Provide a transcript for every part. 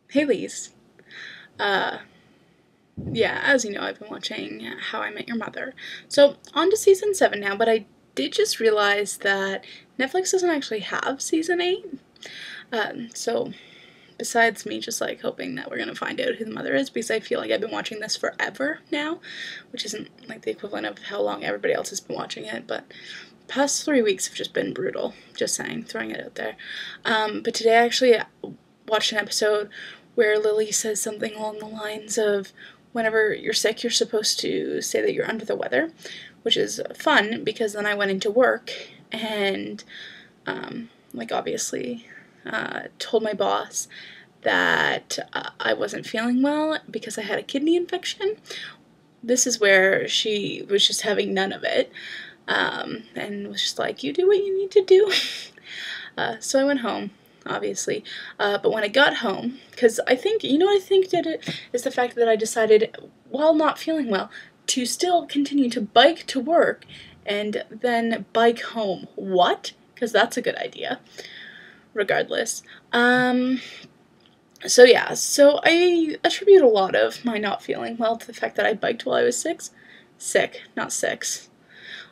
Hey Lise. Uh, yeah, as you know, I've been watching How I Met Your Mother. So, on to season 7 now, but I did just realize that Netflix doesn't actually have season 8. So, besides me just like hoping that we're gonna find out who the mother is, because I feel like I've been watching this forever now, which isn't like the equivalent of how long everybody else has been watching it, but past 3 weeks have just been brutal. Just saying, throwing it out there. But today I actually watched an episode where Lily says something along the lines of, whenever you're sick, you're supposed to say that you're under the weather, which is fun because then I went into work and, obviously, told my boss that I wasn't feeling well because I had a kidney infection. This is where she was just having none of it, and was just like, you do what you need to do. So I went home, obviously, but when I got home, because I think, you know what I think did it, is the fact that I decided, while not feeling well, to still continue to bike to work and then bike home. What? Because that's a good idea, regardless. So yeah, so I attribute a lot of my not feeling well to the fact that I biked while I was sick, not 6.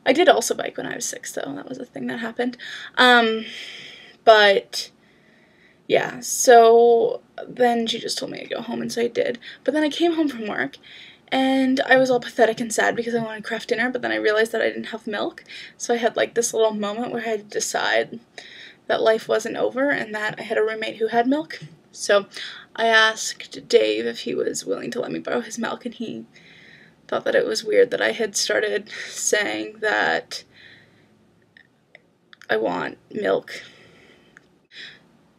I did also bike when I was 6, though. That was a thing that happened. But yeah, so then she just told me to go home, and so I did. But then I came home from work, and I was all pathetic and sad because I wanted Kraft dinner, but then I realized that I didn't have milk. So I had like this little moment where I had to decide that life wasn't over and that I had a roommate who had milk. So I asked Dave if he was willing to let me borrow his milk, and he thought that it was weird that I had started saying that I want milk.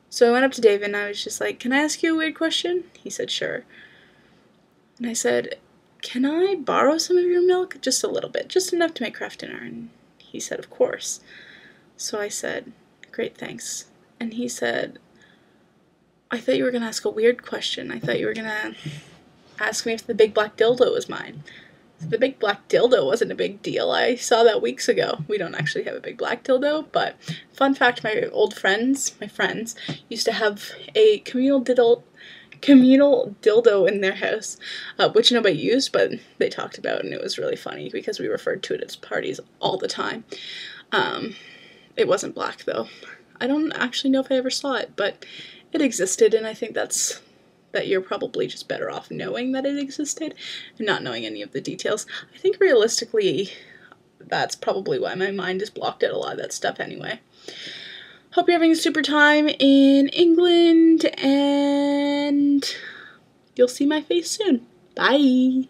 So I went up to Dave and I was just like, can I ask you a weird question? He said, sure. And I said, can I borrow some of your milk? Just a little bit, just enough to make Kraft dinner. And he said, of course. So I said, great, thanks. And he said, I thought you were going to ask a weird question. I thought you were going to ask me if the big black dildo was mine. The big black dildo wasn't a big deal. I saw that weeks ago. We don't actually have a big black dildo, but fun fact, my friends, used to have a communal dildo in their house, which nobody used, but they talked about, and it was really funny because we referred to it as parties all the time. It wasn't black, though. I don't actually know if I ever saw it, but it existed, and I think that you're probably just better off knowing that it existed and not knowing any of the details. I think realistically, that's probably why my mind is blocked out a lot of that stuff anyway. Hope you're having a super time in England, and you'll see my face soon. Bye!